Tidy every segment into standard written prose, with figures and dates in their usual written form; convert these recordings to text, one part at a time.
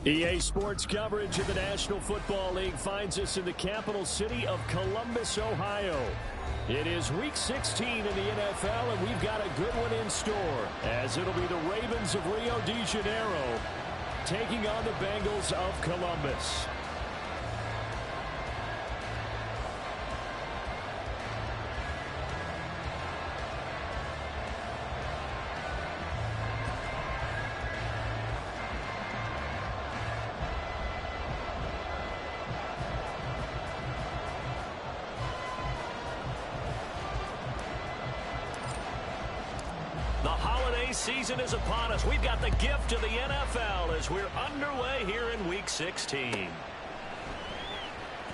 EA Sports coverage of the National Football League finds us in the capital city of Columbus, Ohio. It is Week 16 in the NFL, and we've got a good one in store, as it'll be the Ravens of Rio de Janeiro taking on the Bengals of Columbus. The holiday season is upon us. We've got the gift of the NFL as we're underway here in Week 16.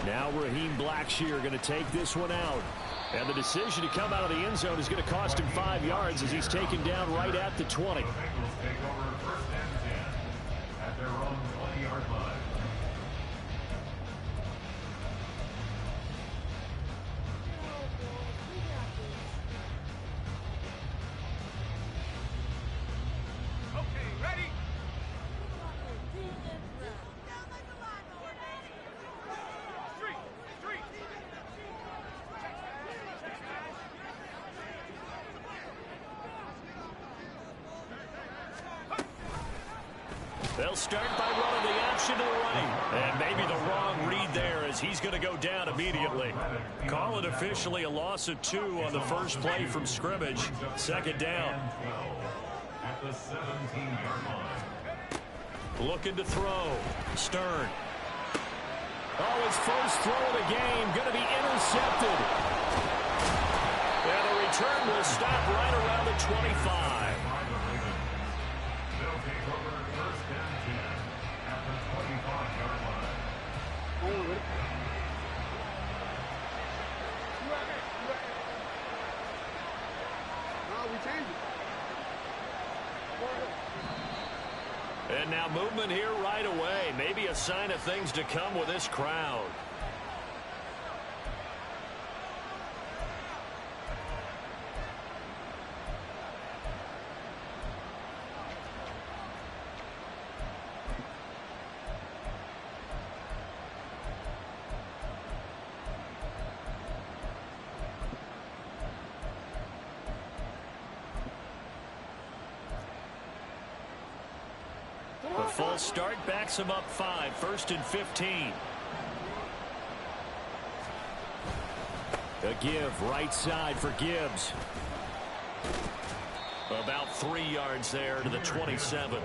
Now Raheem Blackshear going to take this one out. And the decision to come out of the end zone is going to cost him 5 yards as he's taken down right at the 20. The Bengals take over first and 10 at their own 20-yard line. They'll start by running the option to the right. And maybe the wrong read there as he's going to go down immediately. Call it officially a loss of 2 on the first play from scrimmage. Second down. At the 17-yard line. Looking to throw. Stern. Oh, his first throw of the game going to be intercepted. And the return will stop right around the 25. They'll take over first and 10 at the 25-yard line. And now movement here right away. Maybe a sign of things to come with this crowd. The false start backs him up 5. First and 15. A give right side for Gibbs. About 3 yards there to the 27.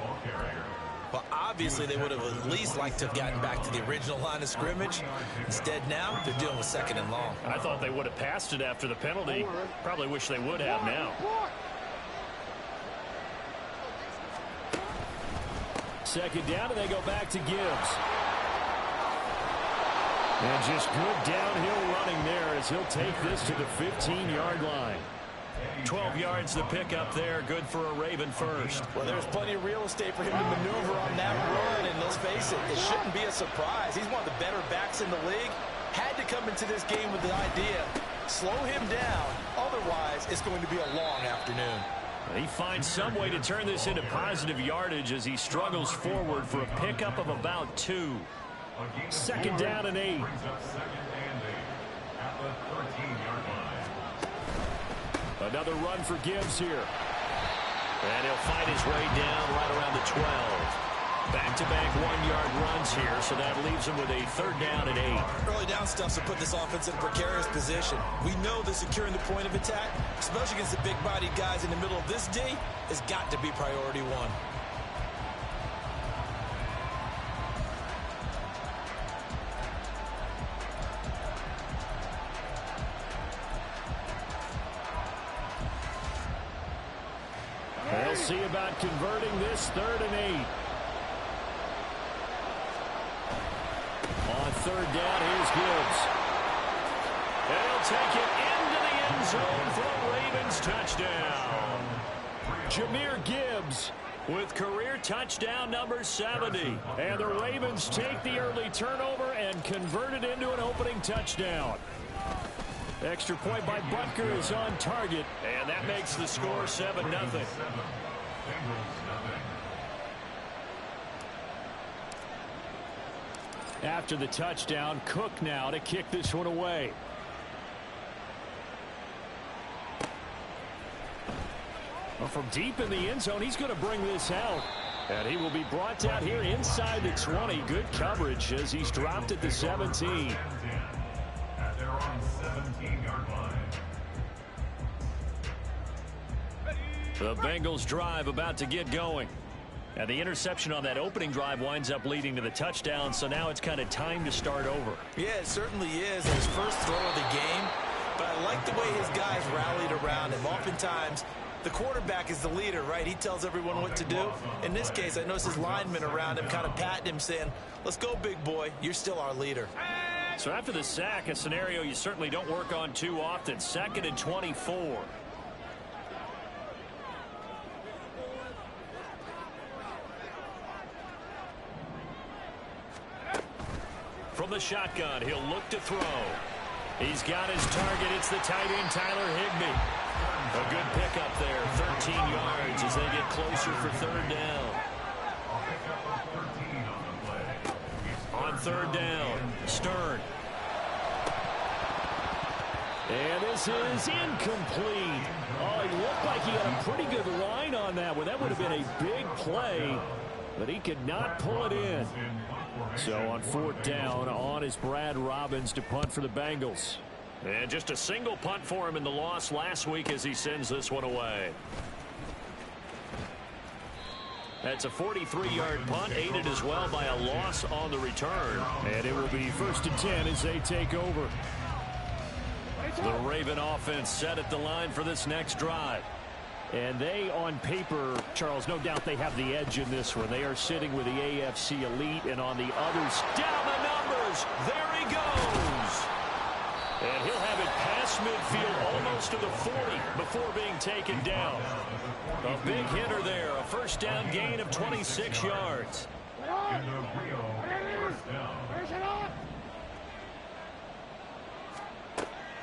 Well, obviously they would have at least liked to have gotten back to the original line of scrimmage. Instead now, they're dealing with second and long. I thought they would have passed it after the penalty. Probably wish they would have now. Second down, and they go back to Gibbs. And just good downhill running there as he'll take this to the 15-yard line. 12 yards to pick up there. Good for a Raven first. Well, there's plenty of real estate for him to maneuver on that run, and let's face it, it shouldn't be a surprise. He's one of the better backs in the league. Had to come into this game with the idea, slow him down, otherwise it's going to be a long afternoon. He finds some way to turn this into positive yardage as he struggles forward for a pickup of about 2. Second down and 8. Brings up second and 8 at the 13-yard line. Another run for Gibbs here. And he'll fight his way down right around the 12. Back-to-back 1-yard runs here, so that leaves him with a third down and 8. Early down stuff to put this offense in a precarious position. We know that securing the point of attack, especially against the big-bodied guys in the middle of this D, has got to be priority 1. They'll see about converting this third and 8. On third down, here's Gibbs. And he'll take it into the end zone for a Ravens touchdown. Jahmyr Gibbs with career touchdown number 70. And the Ravens take the early turnover and convert it into an opening touchdown. Extra point by Butker is on target. And that makes the score 7-0. After the touchdown, Cook now to kick this one away. Well, from deep in the end zone, he's going to bring this out. And he will be brought down here inside the 20. Good coverage as he's dropped at the 17. At their own 17-yard line. The Bengals drive about to get going. And the interception on that opening drive winds up leading to the touchdown, so now it's kind of time to start over. Yeah, it certainly is. His first throw of the game, but I like the way his guys rallied around him. Oftentimes, the quarterback is the leader, right? He tells everyone what to do. In this case, I noticed his linemen around him kind of patting him, saying, let's go, big boy. You're still our leader. So after the sack, a scenario you certainly don't work on too often. 2nd and 24. From the shotgun, he'll look to throw. He's got his target. It's the tight end, Tyler Higbee. A good pickup there, 13 yards as they get closer for 3rd down. On 3rd down, Stern. And this is incomplete. Oh, he looked like he had a pretty good line on that one. That would have been a big play, but he could not pull it in. So on 4th down, on is Brad Robbins to punt for the Bengals. And just a single punt for him in the loss last week as he sends this one away. That's a 43-yard punt, aided as well by a loss on the return. And it will be 1st and 10 as they take over. The Raven offense set at the line for this next drive. And they, on paper, Charles, no doubt they have the edge in this one. They are sitting with the AFC elite, and on the others, down the numbers. There he goes. And he'll have it past midfield almost to the 40 before being taken down. A big hitter there. A 1st down gain of 26 yards.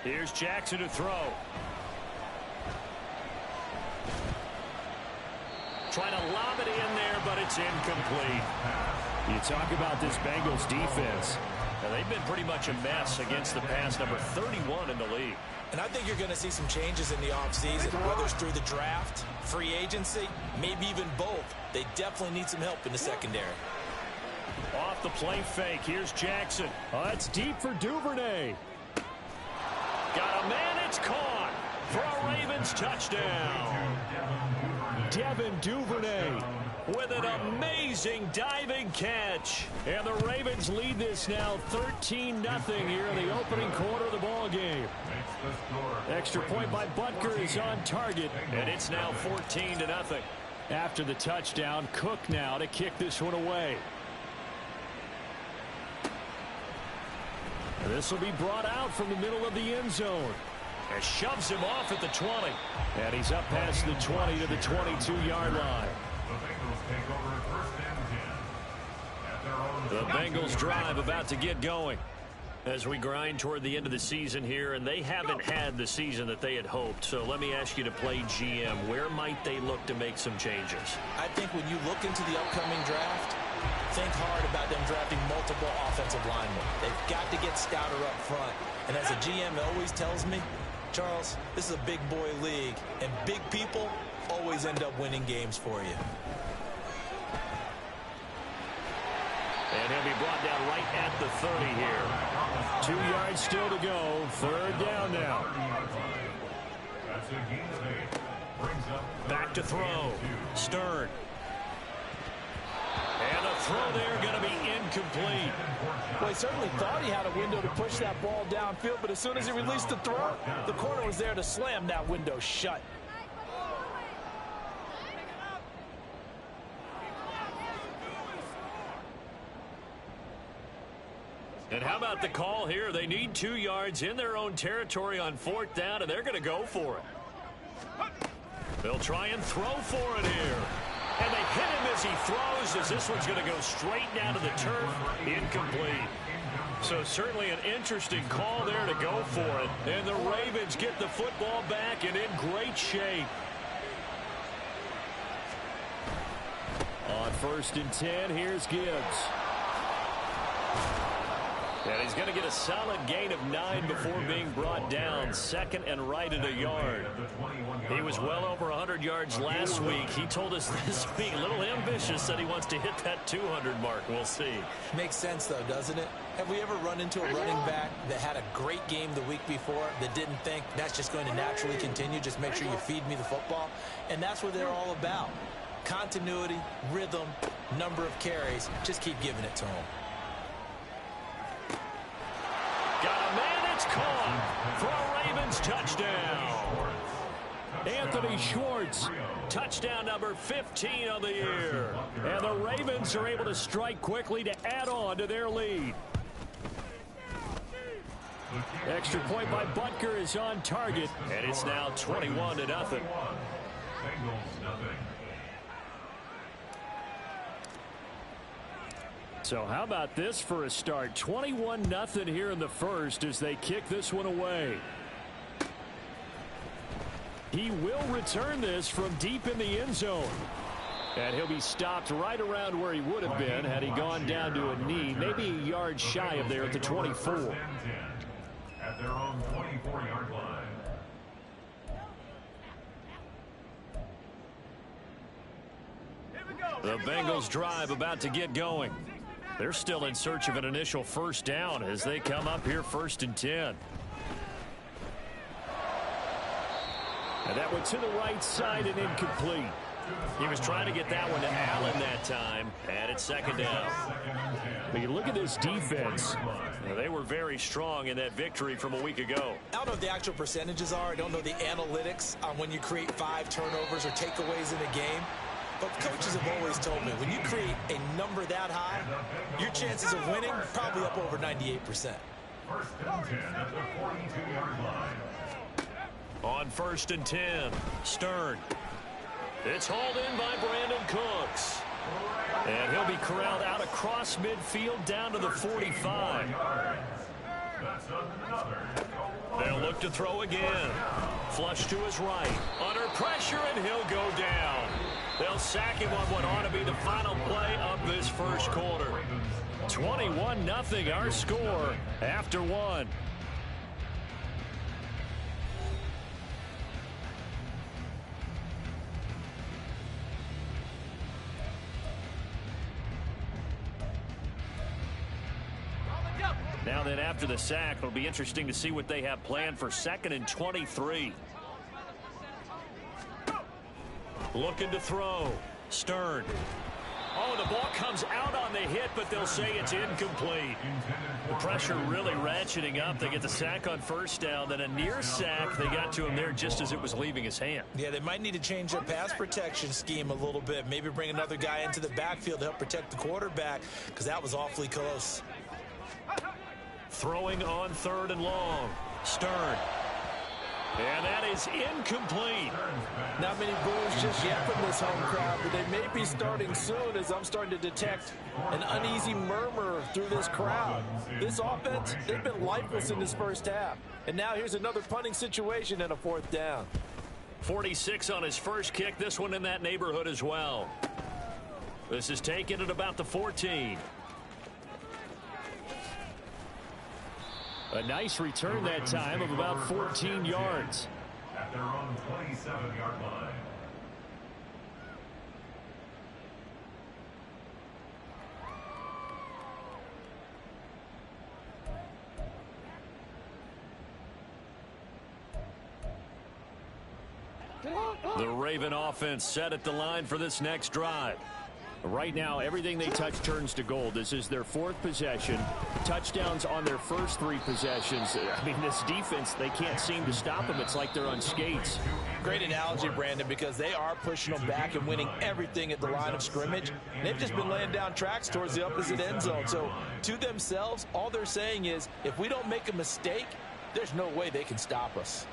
Here's Jackson to throw. Trying to lob it in there, but it's incomplete. You talk about this Bengals defense. Now, they've been pretty much a mess against the pass, number 31 in the league. And I think you're going to see some changes in the offseason, whether it's through the draft, free agency, maybe even both. They definitely need some help in the secondary. Off the play fake, here's Jackson. It's deep for Duvernay. Got a man, it's caught for a Ravens touchdown. Devin Duvernay with an amazing diving catch. And the Ravens lead this now 13-0 here in the opening quarter of the ball game. Extra point by Butker is on target. And it's now 14-0. After the touchdown, Cook now to kick this one away. This will be brought out from the middle of the end zone. And shoves him off at the 20. And he's up past the 20 to the 22-yard line. The Bengals drive about to get going as we grind toward the end of the season here, and they haven't had the season that they had hoped. So let me ask you to play GM. Where might they look to make some changes? I think when you look into the upcoming draft, think hard about them drafting multiple offensive linemen. They've got to get stouter up front. And as a GM always tells me, Charles, this is a big boy league, and big people always end up winning games for you. And he'll be brought down right at the 30 here. 2 yards still to go. 3rd down now. Back to throw. Stern. And the throw there going to be incomplete. Well, he certainly thought he had a window to push that ball downfield, but as soon as he released the throw, the corner was there to slam that window shut. And how about the call here? They need 2 yards in their own territory on 4th down, and they're going to go for it. They'll try and throw for it here. And they hit him as he throws, as this one's going to go straight down to the turf. Incomplete. So certainly an interesting call there to go for it. And the Ravens get the football back and in great shape. On 1st and 10, here's Gibbs. And he's going to get a solid gain of 9 before being brought down. Second and right at a yard. He was well over 100 yards last week. He told us this week, a little ambitious, that he wants to hit that 200 mark. We'll see. Makes sense, though, doesn't it? Have we ever run into a running back that had a great game the week before that didn't think that's just going to naturally continue? Just make sure you feed me the football. And that's what they're all about. Continuity, rhythm, number of carries. Just keep giving it to him. Got a man, it's caught for a Ravens touchdown. Anthony Schwartz. Touchdown number 15 on the year. And the Ravens are able to strike quickly to add on to their lead. Extra point by Butker is on target. And it's now 21-0. Bengals nothing. So how about this for a start? 21-0 here in the first as they kick this one away. He will return this from deep in the end zone. And he'll be stopped right around where he would have been had he gone down to a knee, maybe a yard shy of there at the 24. At their own 24-yard line. The Bengals drive about to get going. They're still in search of an initial first down as they come up here 1st and 10. And that went to the right side and incomplete. He was trying to get that one to Allen that time, and it's 2nd down. But you look at this defense. They were very strong in that victory from a week ago. I don't know what the actual percentages are. I don't know the analytics on when you create 5 turnovers or takeaways in a game. But coaches have always told me, when you create a number that high, your chances of winning probably up over 98%. 1st and 10 at the 42-yard line. On 1st and 10, Stern. It's hauled in by Brandon Cooks. And he'll be corralled out across midfield down to the 45. They'll look to throw again. Flush to his right. Under pressure, and he'll go down. They'll sack him on what ought to be the final play of this first quarter. 21-0 our score after 1. Now then, after the sack, it'll be interesting to see what they have planned for 2nd and 23. Looking to throw. Stern. Oh, the ball comes out on the hit, but they'll say it's incomplete. The pressure really ratcheting up. They get the sack on 1st down, then a near sack. They got to him there just as it was leaving his hand. Yeah, they might need to change their pass protection scheme a little bit. Maybe bring another guy into the backfield to help protect the quarterback, because that was awfully close. Throwing on 3rd and long. Stern. And that is incomplete. Not many boos just yet from this home crowd, but they may be starting soon as I'm starting to detect an uneasy murmur through this crowd. This offense, they've been lifeless in this first half. And now here's another punting situation and a 4th down. 46 on his first kick. This one in that neighborhood as well. This is taken at about the 14. A nice return that time of about 14 yards. At their own 27-yard line. The Raven offense set at the line for this next drive. Right now, everything they touch turns to gold. This is their 4th possession. Touchdowns on their first 3 possessions. I mean, this defense, they can't seem to stop them. It's like they're on skates. Great analogy, Brandon, because they are pushing them back and winning everything at the line of scrimmage. They've just been laying down tracks towards the opposite end zone. So, to themselves, all they're saying is, if we don't make a mistake, there's no way they can stop us.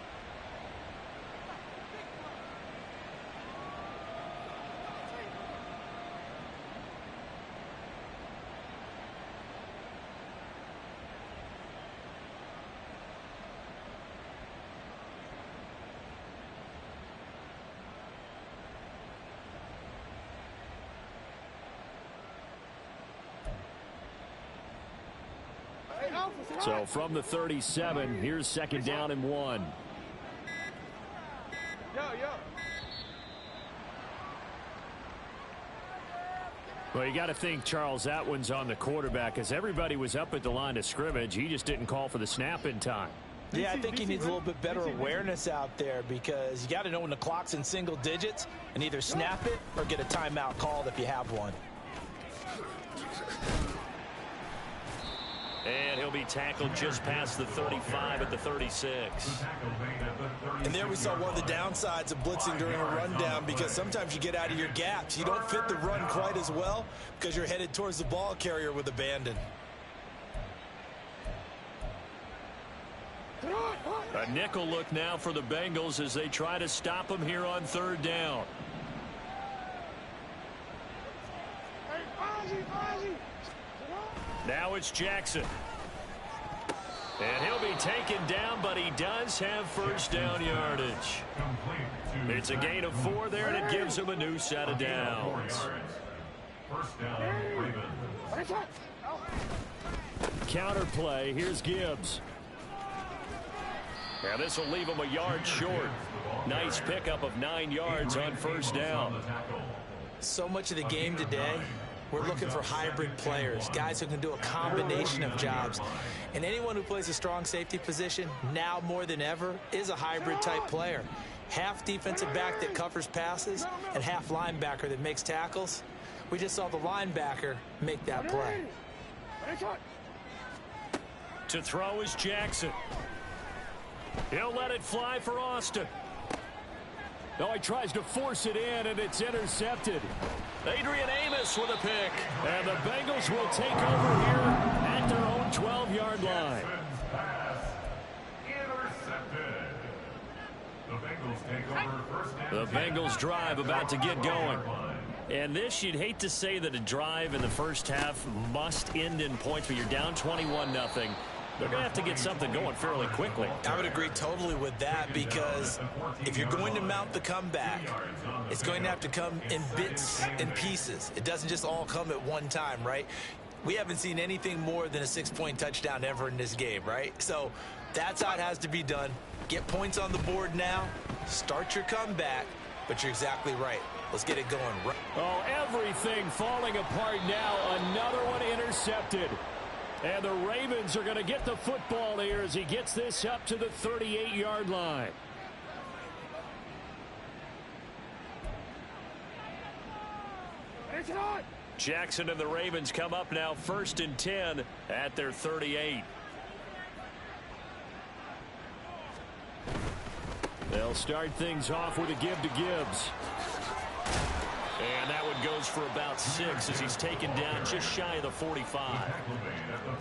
So from the 37, here's second down and 1. Well, you got to think, Charles, that one's on the quarterback, as everybody was up at the line of scrimmage. He just didn't call for the snap in time. Yeah, I think he needs a little bit better awareness out there, because you got to know when the clock's in single digits and either snap it or get a timeout called if you have one. And he'll be tackled just past the 35 at the 36. And there we saw one of the downsides of blitzing during a rundown, because sometimes you get out of your gaps. You don't fit the run quite as well because you're headed towards the ball carrier with abandon. A nickel look now for the Bengals as they try to stop him here on third down. Now it's Jackson. And he'll be taken down, but he does have first down yardage. It's a gain of 4 there, and it gives him a new set of downs. First down, Ravens. Counter play. Here's Gibbs. Now this will leave him a yard short. Nice pickup of 9 yards on first down. So much of the game today, we're looking for hybrid players, guys who can do a combination of jobs. And anyone who plays a strong safety position, now more than ever, is a hybrid type player. Half defensive back that covers passes and half linebacker that makes tackles. We just saw the linebacker make that play. To throw is Jackson. He'll let it fly for Austin. No, he tries to force it in, and it's intercepted. Adrian Amos with a pick. And the Bengals will take over here at their own 12-yard line. The Bengals drive about to get going. And this, you'd hate to say that a drive in the first half must end in points, but you're down 21-0. They're going to have to get something going fairly quickly. I would agree totally with that, because if you're going to mount the comeback, it's going to have to come in bits and pieces. It doesn't just all come at one time, right? We haven't seen anything more than a 6-point touchdown ever in this game, right? So that's how it has to be done. Get points on the board now. Start your comeback, but you're exactly right. Let's get it going. Oh, everything falling apart now. Another one intercepted. And the Ravens are going to get the football here as he gets this up to the 38-yard line. Jackson and the Ravens come up now 1st and 10 at their 38. They'll start things off with a give to Gibbs. And that one goes for about 6 as he's taken down just shy of the 45.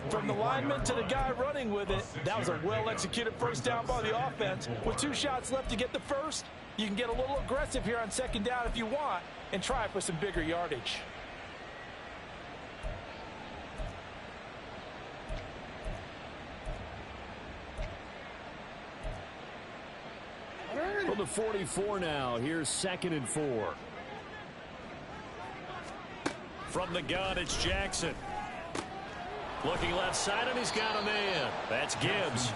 From the lineman to the guy running with it, that was a well-executed first down by the offense. With 2 shots left to get the first, you can get a little aggressive here on second down if you want and try for some bigger yardage. From the 44 now, here's 2nd and 4. From the gun, it's Jackson. Looking left side, and he's got a man. That's Gibbs.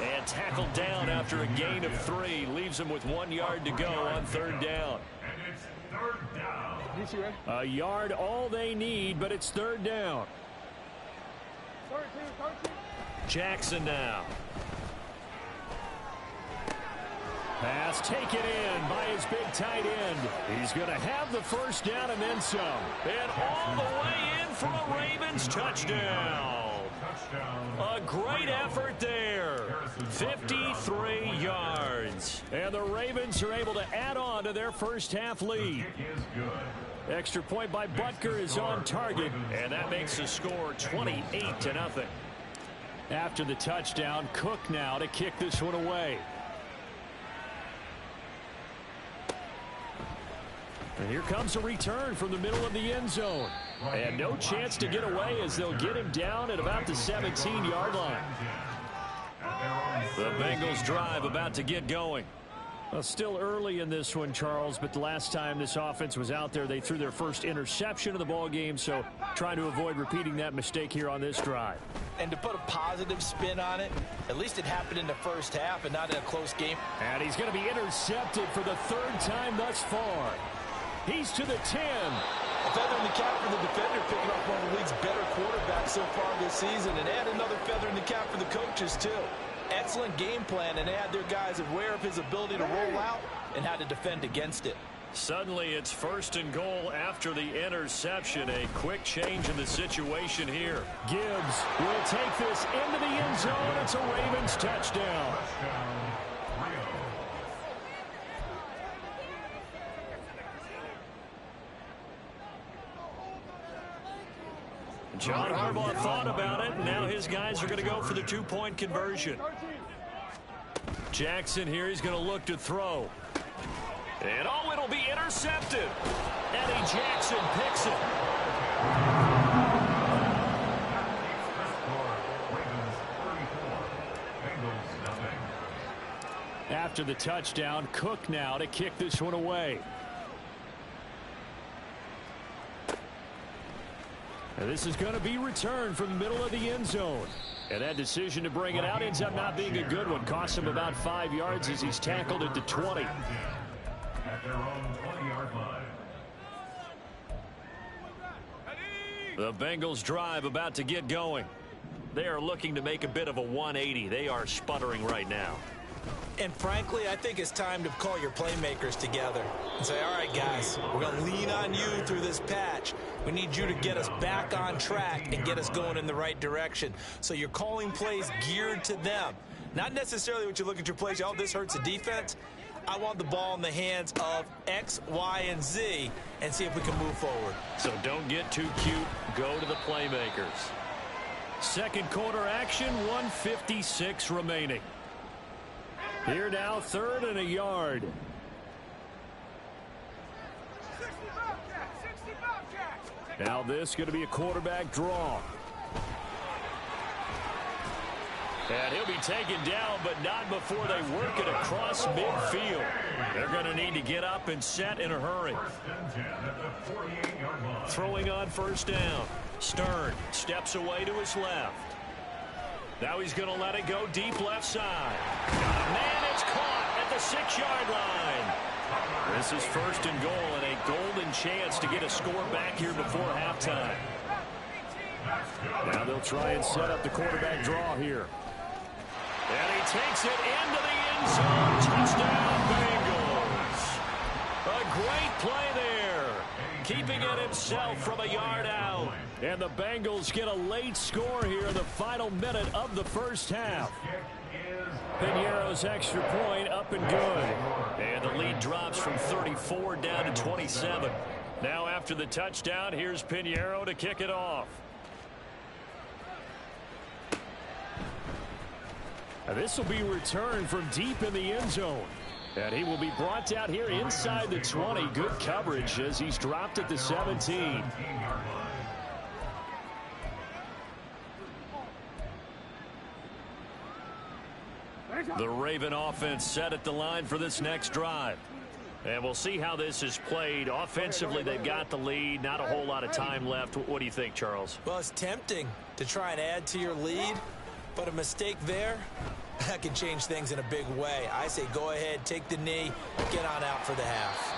And tackled down after a gain of 3. Leaves him with 1 yard to go on third down. And it's third down. A yard all they need, but it's third down. Jackson now. Pass taken in by his big tight end. He's going to have the first down and then some. And all the way in for a Ravens touchdown. A great effort there. 53 yards. And the Ravens are able to add on to their first half lead. Extra point by Butker is on target. And that makes the score 28-0. After the touchdown, Cook now to kick this one away. And here comes a return from the middle of the end zone. And no chance to get away as they'll get him down at about the 17-yard line. The Bengals drive about to get going. Well, still early in this one, Charles, but the last time this offense was out there, they threw their first interception of the ball game, so trying to avoid repeating that mistake here on this drive. And to put a positive spin on it, at least it happened in the first half and not in a close game. And he's going to be intercepted for the third time thus far. He's to the 10. A feather in the cap for the defender, picking up one of the league's better quarterbacks so far this season, and add another feather in the cap for the coaches, too. Excellent game plan, and they had their guys aware of his ability to roll out and how to defend against it. Suddenly it's 1st and goal after the interception. A quick change in the situation here. Gibbs will take this into the end zone. It's a Ravens touchdown. John Harbaugh thought about it, and now his guys are going to go for the 2-point conversion. Jackson here, he's going to look to throw. And oh, it'll be intercepted. Eddie Jackson picks it. After the touchdown, Cook now to kick this one away. And this is going to be returned from the middle of the end zone. And that decision to bring it out ends up not being a good one. Costs him about 5 yards as he's tackled at the 20. At their own 20-yard line. The Bengals drive about to get going. They are looking to make a bit of a 180. They are sputtering right now. And frankly, I think it's time to call your playmakers together and say, all right, guys, we're going to lean on you through this patch. We need you to get us back on track and get us going in the right direction. So you're calling plays geared to them. Not necessarily what you look at your plays, oh, this hurts the defense. I want the ball in the hands of X, Y, and Z and see if we can move forward. So don't get too cute. Go to the playmakers. Second quarter action, 1:56 remaining. Here now, 3rd and a yard. Now this going to be a quarterback draw. And he'll be taken down, but not before they work it across midfield. They're going to need to get up and set in a hurry. Throwing on 1st down. Stern steps away to his left. Now he's going to let it go deep left side. Got a man, it's caught at the 6-yard line. This is 1st and goal and a golden chance to get a score back here before halftime. Now they'll try and set up the quarterback draw here. And he takes it into the end zone. Touchdown, Bengals. A great play there. Keeping it himself from a yard out. And the Bengals get a late score here in the final minute of the first half. Piñeiro's extra point up and good. And the lead drops from 34 down to 27. Now after the touchdown, here's Piñeiro to kick it off. Now this will be returned from deep in the end zone. And he will be brought down here inside the 20. Good coverage as he's dropped at the 17. The Raven offense set at the line for this next drive. And we'll see how this is played. Offensively, they've got the lead. Not a whole lot of time left. What do you think, Charles? Well, it's tempting to try and add to your lead, but a mistake there, that can change things in a big way. I say go ahead, take the knee, get on out for the half.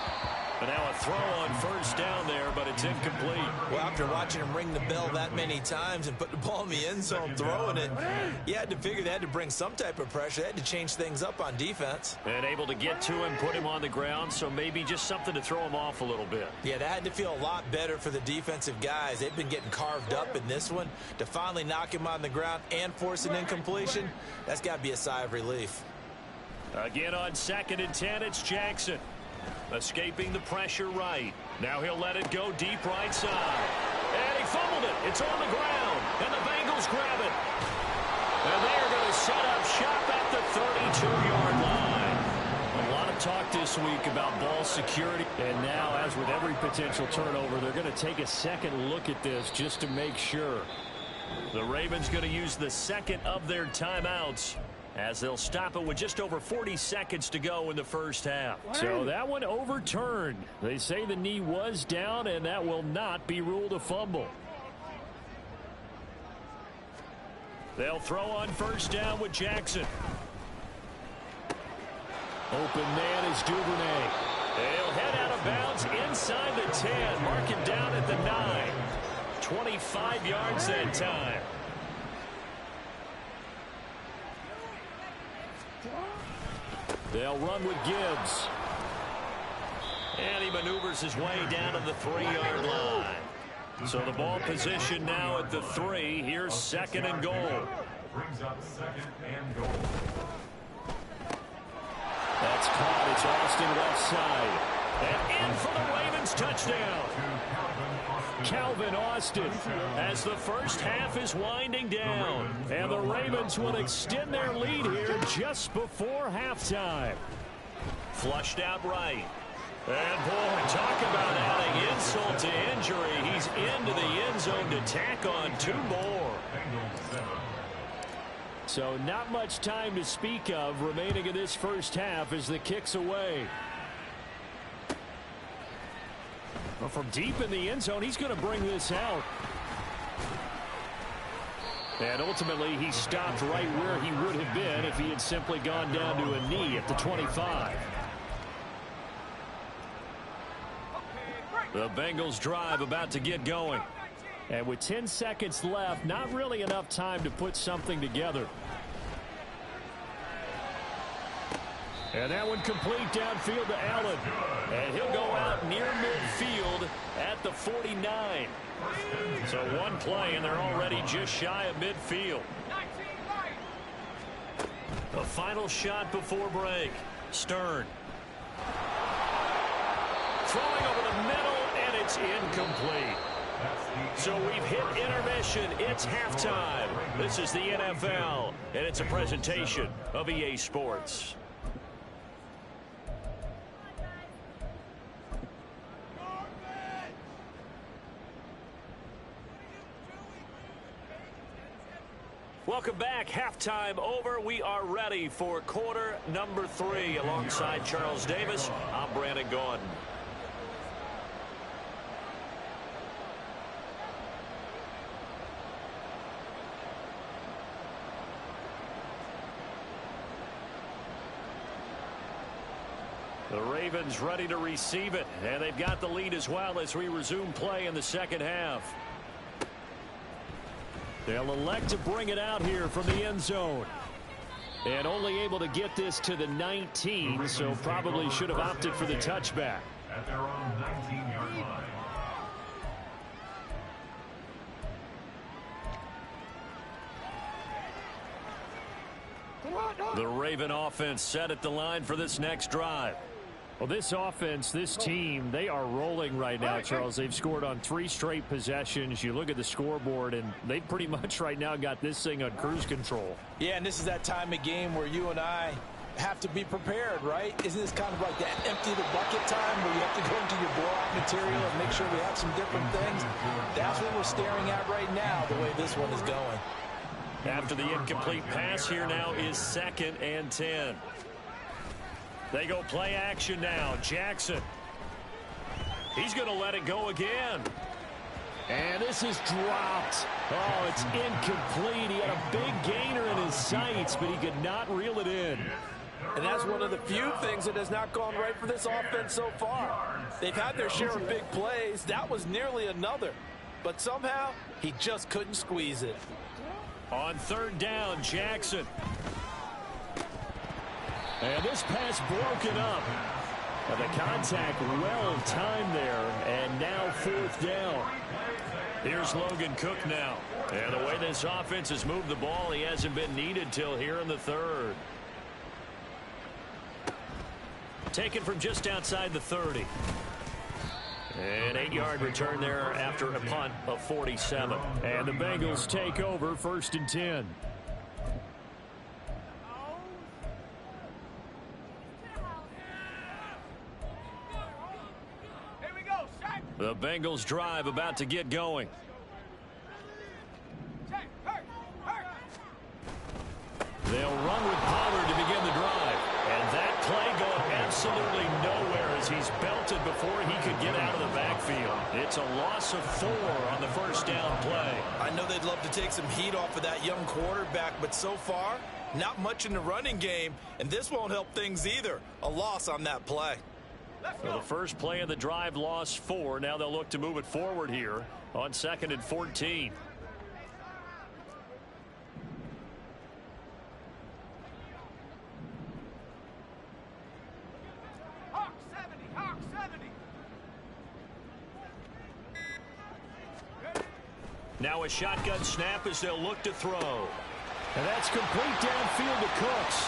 But now a throw on 1st down there, but it's incomplete. Well, after watching him ring the bell that many times and put the ball in the end zone throwing it, you had to figure they had to bring some type of pressure. They had to change things up on defense. And able to get to him, put him on the ground, so maybe just something to throw him off a little bit. Yeah, that had to feel a lot better for the defensive guys. They've been getting carved up in this one. To finally knock him on the ground and force an incompletion, that's got to be a sigh of relief. Again on 2nd and 10, it's Jackson. Escaping the pressure right. Now he'll let it go deep right side. And he fumbled it. It's on the ground. And the Bengals grab it. And they're going to set up shop at the 32-yard line. A lot of talk this week about ball security. And now, as with every potential turnover, they're going to take a second look at this just to make sure. The Ravens going to use the second of their timeouts as they'll stop it with just over 40 seconds to go in the first half. So that one overturned. They say the knee was down, and that will not be ruled a fumble. They'll throw on first down with Jackson. Open man is Duvernay. He'll head out of bounds inside the 10. Mark him down at the 9. 25 yards that time. They'll run with Gibbs. And he maneuvers his way down to the 3-yard line. So the ball position now at the 3. Here's second and goal. Brings up second and goal. That's caught. It's Austin left side. And in for the Ravens touchdown. Calvin Austin, As the first half is winding down. and the Ravens will extend their lead here just before halftime. Flushed out right. And boy, talk about adding insult to injury. He's into the end zone to tack on 2 more. So not much time to speak of remaining in this first half as the kick's away. Well, from deep in the end zone, he's going to bring this out. And ultimately, he stopped right where he would have been if he had simply gone down to a knee at the 25. The Bengals drive about to get going. And with 10 seconds left, not really enough time to put something together. And that one complete downfield to Allen. And he'll go out near midfield at the 49. So one play, and they're already just shy of midfield. The final shot before break. Stern. Throwing over the middle, and it's incomplete. So we've hit intermission. It's halftime. This is the NFL, and it's a presentation of EA Sports. Welcome back. Halftime over. We are ready for quarter number 3. Alongside Charles Davis, I'm Brandon Gaudin. The Ravens ready to receive it, and they've got the lead as well as we resume play in the second half. They'll elect to bring it out here from the end zone. And only able to get this to the 19, so probably should have opted for the touchback. At their own 19-yard line. The Raven offense set at the line for this next drive. Well, this offense, this team, they are rolling right now, Charles. They've scored on 3 straight possessions. You look at the scoreboard, and they pretty much right now got this thing on cruise control. Yeah, and this is that time of game where you and I have to be prepared, right? Isn't this kind of like that empty the bucket time where you have to go into your blowout material and make sure we have some different things? That's what we're staring at right now, the way this one is going. After the incomplete pass, here now is 2nd and 10. They go play action now. Jackson. He's going to let it go again. And this is dropped. Oh, it's incomplete. He had a big gainer in his sights, but he could not reel it in. And that's one of the few things that has not gone right for this offense so far. They've had their share of big plays. That was nearly another. But somehow, he just couldn't squeeze it. On 3rd down, Jackson. And this pass broken up. And the contact well timed there. And now 4th down. Here's Logan Cook now. And the way this offense has moved the ball, he hasn't been needed till here in the 3rd. Taken from just outside the 30. An 8-yard return there after a punt of 47. And the Bengals take over 1st and 10. The Bengals drive about to get going. They'll run with absolutely nowhere as he's belted before he could get out of the backfield. It's a loss of 4 on the first down play. I know they'd love to take some heat off of that young quarterback, but so far, not much in the running game, and this won't help things either. A loss on that play. So the first play of the drive lost 4. Now they'll look to move it forward here on 2nd and 14. Now a shotgun snap as they'll look to throw. And that's complete downfield to Cooks.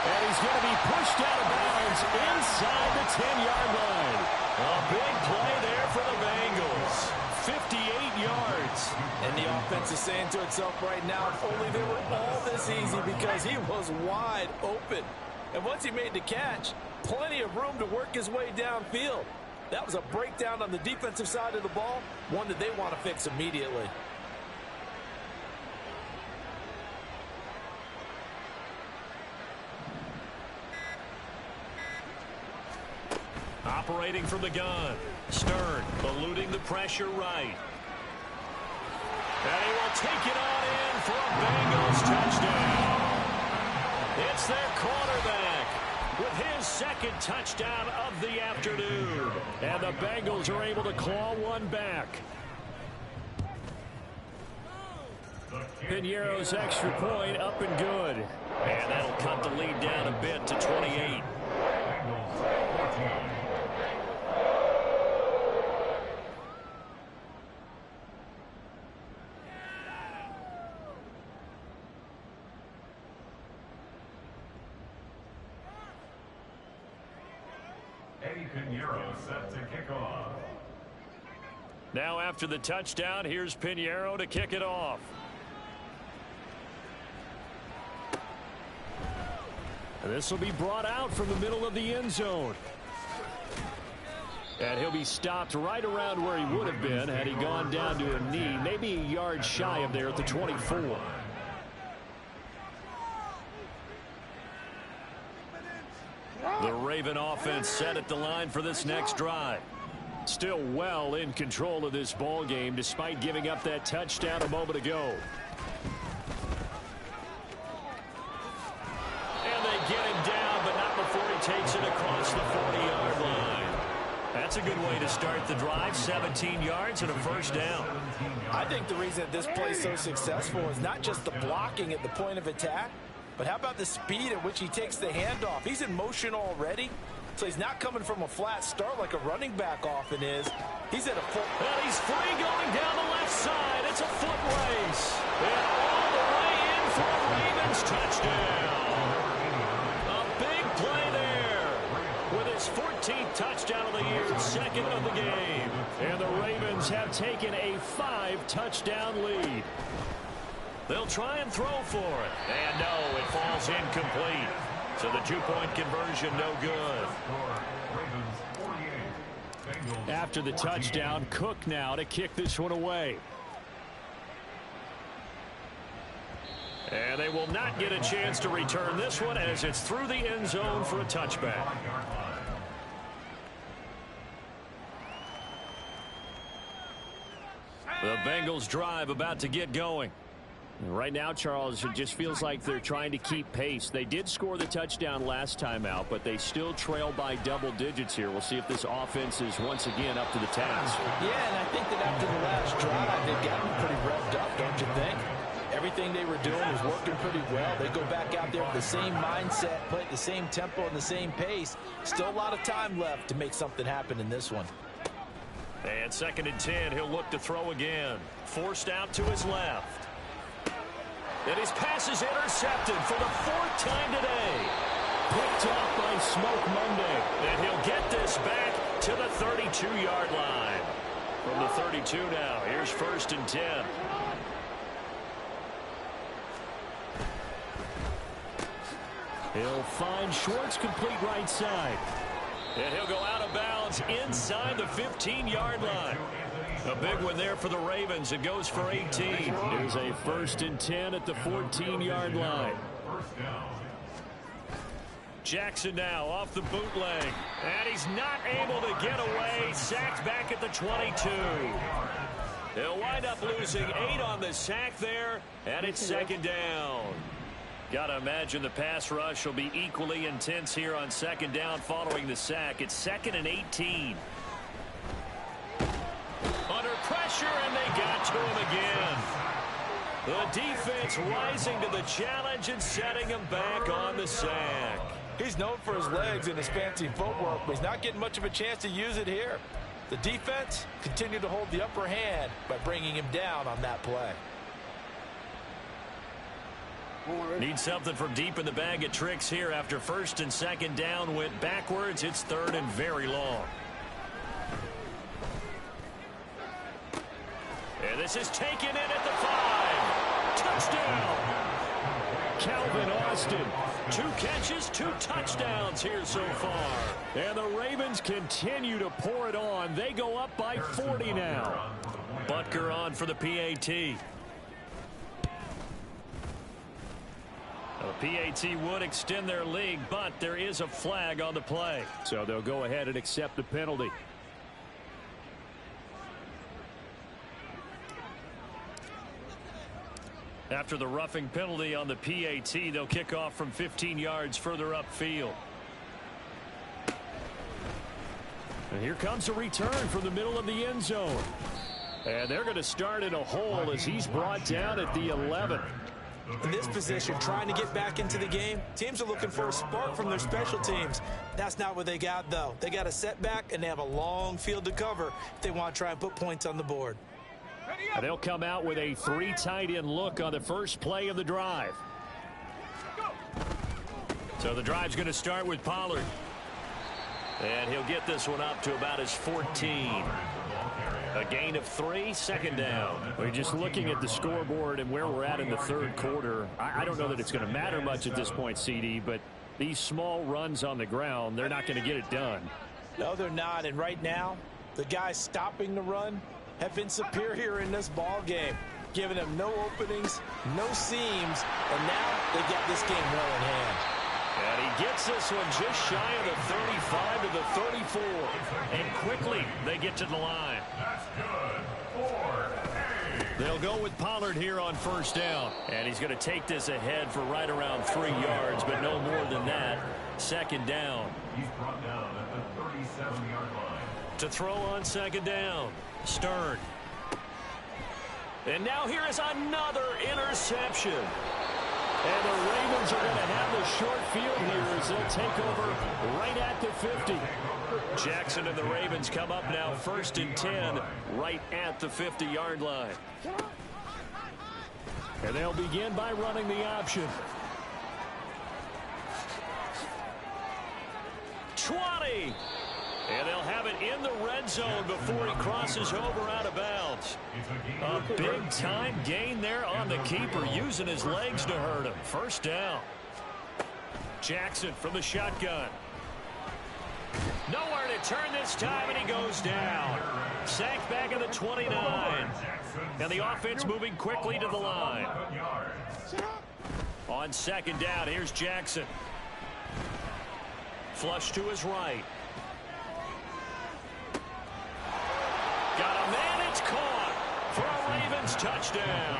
And he's going to be pushed out of bounds inside the 10-yard line. A big play there for the Bengals. 58 yards. And the offense is saying to itself right now, if only they were all this easy, because he was wide open. And once he made the catch, plenty of room to work his way downfield. That was a breakdown on the defensive side of the ball, one that they want to fix immediately. Operating from the gun. Stern eluding the pressure right. And he will take it on in for a Bengals touchdown. It's their quarterback with his second touchdown of the afternoon. And the Bengals are able to claw one back. Piñeiro's extra point up and good. And that'll cut the lead down a bit to 28. Piñeiro set to kick off. Now after the touchdown, here's Piñeiro to kick it off. And this will be brought out from the middle of the end zone. And he'll be stopped right around where he would have been had he gone down to a knee, maybe a yard shy of there at the 24. The Raven offense set at the line for this next drive. Still well in control of this ball game despite giving up that touchdown a moment ago. And they get him down, but not before he takes it across the 40-yard line. That's a good way to start the drive. 17 yards and a first down. I think the reason that this play is so successful is not just the blocking at the point of attack, but how about the speed at which he takes the handoff? He's in motion already, so he's not coming from a flat start like a running back often is. He's at a foot. And he's free going down the left side. It's a foot race. And all the way in for a Ravens touchdown. A big play there with his 14th touchdown of the year, second of the game. And the Ravens have taken a 5-touchdown lead. They'll try and throw for it. And no, it falls incomplete. So the two-point conversion no good. After the touchdown, Cook now to kick this one away. And they will not get a chance to return this one as it's through the end zone for a touchback. The Bengals drive about to get going. Right now, Charles, it just feels like they're trying to keep pace. They did score the touchdown last time out, but they still trail by double digits here. We'll see if this offense is once again up to the task. Yeah, and I think that after the last drive, they've gotten pretty revved up, don't you think? Everything they were doing was working pretty well. They go back out there with the same mindset, play at the same tempo and the same pace. Still a lot of time left to make something happen in this one. And 2nd and 10, he'll look to throw again. Forced out to his left. And his pass is intercepted for the 4th time today. Picked up by Smoke Monday. And he'll get this back to the 32-yard line. From the 32 now, here's 1st and 10. He'll find Schwartz complete right side. And he'll go out of bounds inside the 15-yard line. A big one there for the Ravens. It goes for 18. Here's a 1st and 10 at the 14-yard line. Jackson now off the bootleg. And he's not able to get away. Sacked back at the 22. He'll wind up losing 8 on the sack there, and it's second down. Got to imagine the pass rush will be equally intense here on second down following the sack. It's 2nd and 18. Under pressure, and they got to him again. The defense rising to the challenge and setting him back on the sack. He's known for his legs and his fancy footwork, but he's not getting much of a chance to use it here. The defense continued to hold the upper hand by bringing him down on that play. Need something from deep in the bag of tricks here after first and second down went backwards. It's 3rd and very long. And this is taken in at the 5. Touchdown. Calvin Austin. 2 catches, 2 touchdowns here so far. And the Ravens continue to pour it on. They go up by 40 now. Butker on for the PAT. The PAT would extend their lead, but there is a flag on the play. So they'll go ahead and accept the penalty. After the roughing penalty on the PAT, they'll kick off from 15 yards further upfield. And here comes a return from the middle of the end zone. And they're going to start in a hole as he's brought down at the 11. In this position, trying to get back into the game, teams are looking for a spark from their special teams. That's not what they got, though. They got a setback, and they have a long field to cover if they want to try and put points on the board. And they'll come out with a 3 tight end look on the first play of the drive. So the drive's going to start with Pollard. And he'll get this one up to about his 14. A gain of 3, second down. We're just looking at the scoreboard and where we're at in the third quarter. I don't know that it's going to matter much at this point, CD, but these small runs on the ground, they're not going to get it done. No, they're not. And right now, the guys stopping the run have been superior in this ball game, giving them no openings, no seams, and now they got this game well in hand. And he gets this one just shy of the 35 to the 34. And quickly, they get to the line. That's good. They'll go with Pollard here on first down. And he's going to take this ahead for right around 3 yards, but no more than that. Second down. He's brought down at the 37-yard line. To throw on second down, Stern. And now here is another interception. And the Ravens are going to have a short field here as they'll take over right at the 50. Jackson and the Ravens come up now 1st and 10 right at the 50-yard line. And they'll begin by running the option. 20. And they'll have it in the red zone before he crosses over out of bounds. A big-time gain there on the keeper, using his legs to hurt him. First down. Jackson from the shotgun. Nowhere to turn this time, and he goes down. Sacked back at the 29. And the offense moving quickly to the line. On second down, here's Jackson. Flush to his right. Got a man, it's caught for a Ravens touchdown.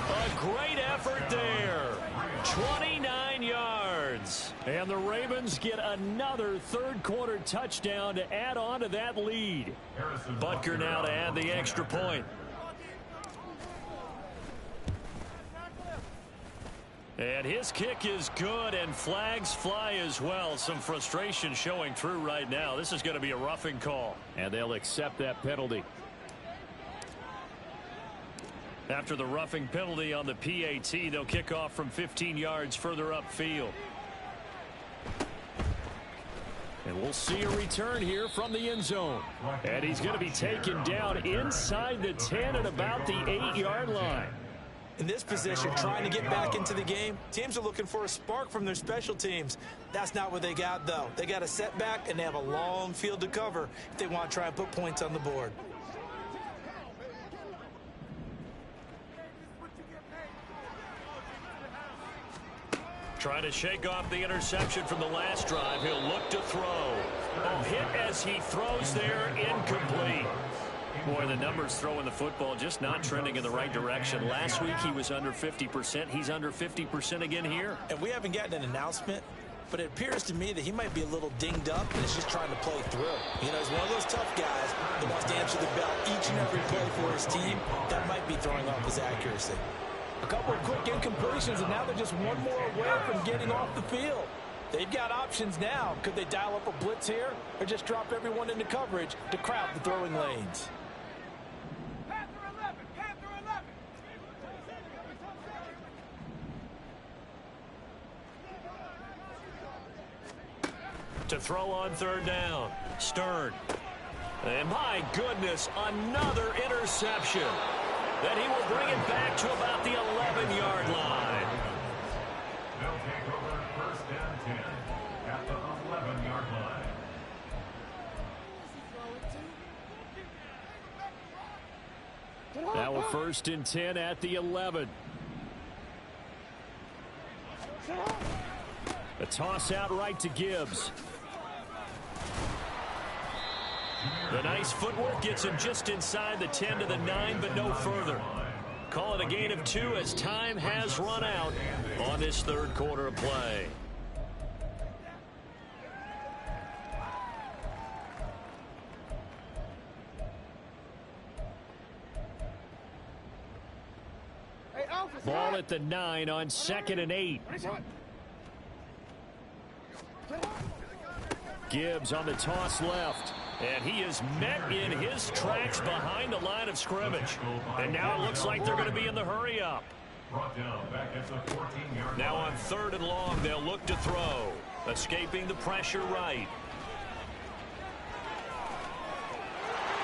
A great effort there. 29 yards. And the Ravens get another third-quarter touchdown to add on to that lead. Butker now to add the extra point. And his kick is good, and flags fly as well. Some frustration showing through right now. This is going to be a roughing call. And they'll accept that penalty. After the roughing penalty on the PAT, they'll kick off from 15 yards further upfield. And we'll see a return here from the end zone. And he's going to be taken down inside the 10 at about the 8-yard line. In this position, trying to get back into the game, teams are looking for a spark from their special teams. That's not what they got, though. They got a setback, and they have a long field to cover if they want to try and put points on the board. Trying to shake off the interception from the last drive. He'll look to throw. Oh, hit as he throws there, incomplete. Boy, the numbers throwing the football just not trending in the right direction. Last week he was under 50%. He's under 50% again here. And we haven't gotten an announcement, but it appears to me that he might be a little dinged up and is just trying to play through. You know, he's one of those tough guys that wants to answer the bell each and every play for his team. That might be throwing off his accuracy. A couple of quick incompletions, and now they're just one more away from getting off the field. They've got options now. Could they dial up a blitz here or just drop everyone into coverage to crowd the throwing lanes? To throw on third down. Stern. And my goodness, another interception. Then he will bring it back to about the 11-yard line. They'll take over first and 10 at the 11-yard line. Now a first and 10 at the 11. A toss out right to Gibbs. The nice footwork gets him just inside the 10 to the 9, but no further. Call it a gain of 2 as time has run out on this third quarter of play. Ball at the 9 on 2nd and 8. Gibbs on the toss left. And he is met in his tracks behind the line of scrimmage. And now it looks like they're going to be in the hurry up. Now on 3rd and long, they'll look to throw. Escaping the pressure right.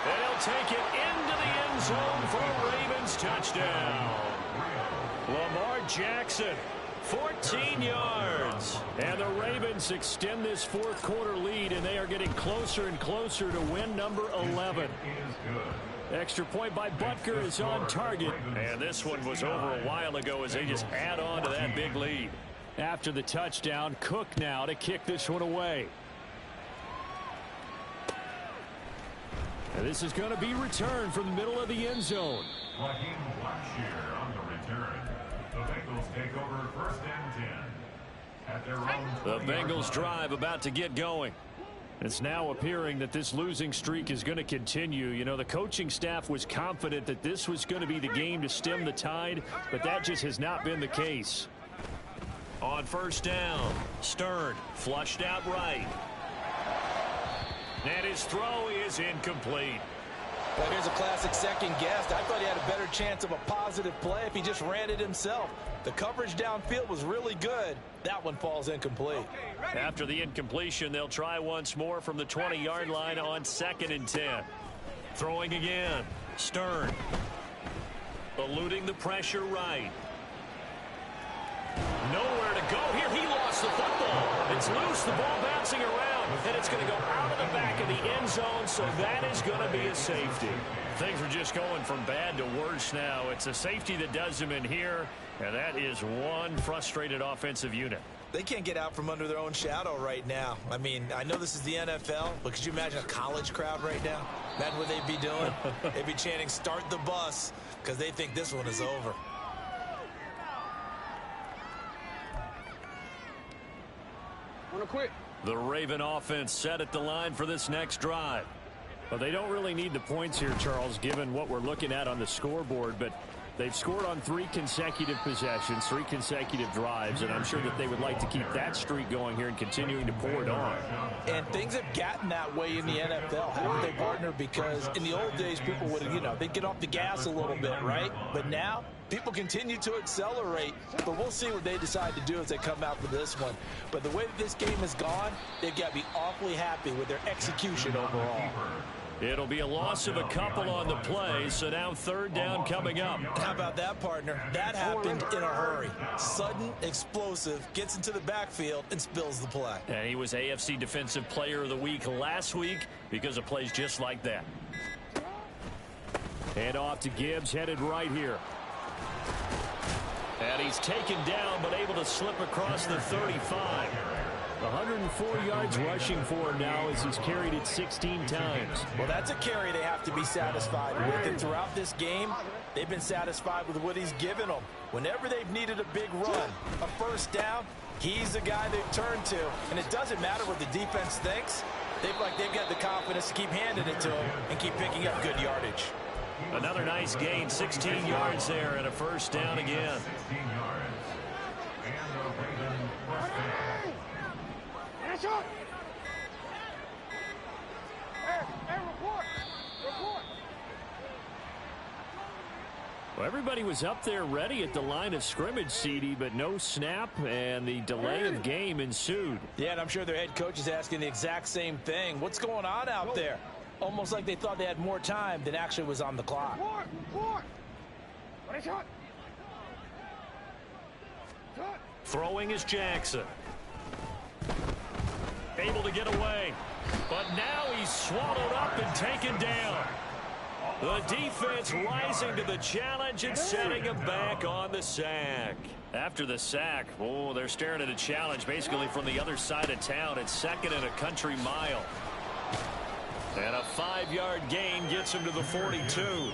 And he'll take it into the end zone for a Ravens touchdown. Lamar Jackson, 14 yards. And the Ravens extend this fourth quarter lead, and they are getting closer and closer to win number 11. Extra point by Butker is on target. And this one was over a while ago as they just add on to that big lead. After the touchdown, Cook now to kick this one away. And this is going to be returned from the middle of the end zone. Joaquin Blackshear on the return. The Bengals take over first and 10 at their own. The Bengals drive about to get going. It's now appearing that this losing streak is going to continue. You know, the coaching staff was confident that this was going to be the game to stem the tide, but that just has not been the case. On first down, Stern flushed out right. And his throw is incomplete. Well, here's a classic second guess. I thought he had a better chance of a positive play if he just ran it himself. The coverage downfield was really good. That one falls incomplete. After the incompletion, they'll try once more from the 20-yard line on 2nd and 10. Throwing again. Stern. Eluding the pressure right. Nowhere to go here. He lost the football. It's loose. The ball bouncing around. And it's going to go out of the back of the end zone, so that is going to be a safety. Things are just going from bad to worse now. It's a safety that does him in here, and that is one frustrated offensive unit. They can't get out from under their own shadow right now. I mean, I know this is the NFL, but could you imagine a college crowd right now? Imagine what they'd be doing. They'd be chanting, "Start the bus," because they think this one is over. Wanna quit? The Raven offense set at the line for this next drive. Well, they don't really need the points here, Charles, given what we're looking at on the scoreboard, but they've scored on 3 consecutive possessions, 3 consecutive drives, and I'm sure that they would like to keep that streak going here and continuing to pour it on. And things have gotten that way in the NFL, haven't they, partner? Because in the old days, people would, they'd get off the gas a little bit, right? But now, people continue to accelerate, but we'll see what they decide to do as they come out for this one. But the way that this game has gone, they've got to be awfully happy with their execution overall. It'll be a loss of a couple on the play, so now 3rd down coming up. How about that, partner? That happened in a hurry. Sudden, explosive, gets into the backfield, and spills the play. And he was AFC Defensive Player of the Week last week because of plays just like that. And off to Gibbs, headed right here. And he's taken down, but able to slip across the 35. 104 yards rushing for him now as he's carried it 16 times. Well, that's a carry they have to be satisfied with. And throughout this game, they've been satisfied with what he's given them. Whenever they've needed a big run, a first down, he's the guy they've turned to. And it doesn't matter what the defense thinks. They've got the confidence to keep handing it to him and keep picking up good yardage. Another nice gain, 16 yards there and a first down again. 16 yards. And the Ravens first down. Well, everybody was up there ready at the line of scrimmage, CD, but no snap, and the delay of game ensued. Yeah, and I'm sure their head coach is asking the exact same thing. What's going on out there? Almost like they thought they had more time than actually was on the clock. Throwing is Jackson. Able to get away. But now he's swallowed up and taken down. The defense rising to the challenge and setting him back on the sack. After the sack, oh, they're staring at a challenge basically from the other side of town. It's second and a country mile. And a 5-yard gain gets him to the 42.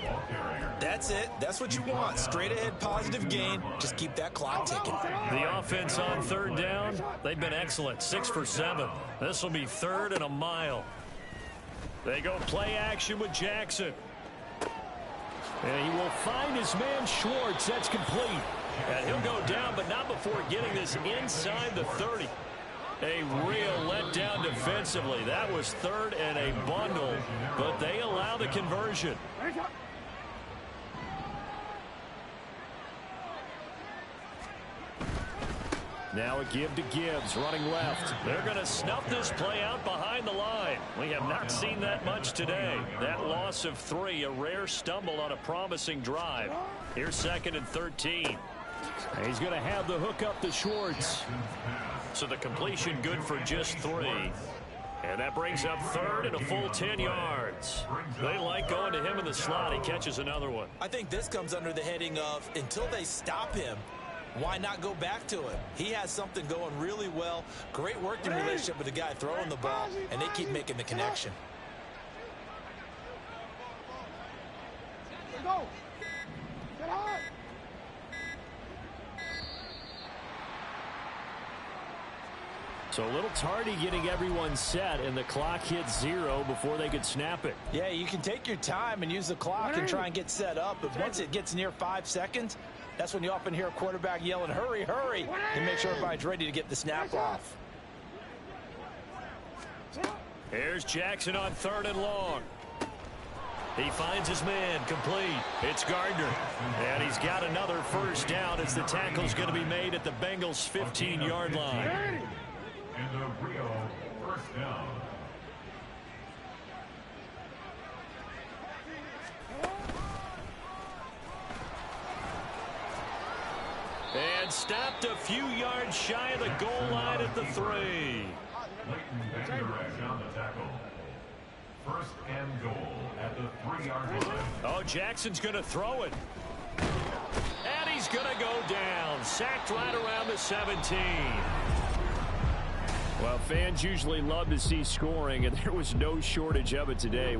That's it. That's what you want. Straight ahead positive gain. Just keep that clock ticking. The offense on third down, they've been excellent. 6 for 7. This will be third and a mile. They go play action with Jackson. And he will find his man Schwartz. That's complete. And he'll go down, but not before getting this inside the 30. A real letdown defensively. That was third and a bundle, but they allow the conversion. Now a give to Gibbs, running left. They're going to snuff this play out behind the line. We have not seen that much today. That loss of 3, a rare stumble on a promising drive. Here's second and 13. And he's going to have the hook up to Schwartz. So the completion good for just 3. And that brings up third and a full 10 yards. They like going to him in the slot. He catches another one. I think this comes under the heading of until they stop him, why not go back to him? He has something going really well. Great working relationship with the guy throwing the ball, and they keep making the connection. Go. Get high. So a little tardy getting everyone set, and the clock hits 0 before they could snap it. Yeah, you can take your time and use the clock and try and get set up, but once it gets near 5 seconds, that's when you often hear a quarterback yelling, hurry, hurry, and make sure everybody's ready to get the snap off. Here's Jackson on third and long. He finds his man, complete. It's Gardner. And he's got another first down as the tackle's going to be made at the Bengals' 15-yard line. And a real first down. And stopped a few yards shy of the goal line at the 3. Leighton Vander on the tackle. First and goal at the 3-yard line. Oh, Jackson's going to throw it. And he's going to go down. Sacked right around the 17. Well, fans usually love to see scoring, and there was no shortage of it today.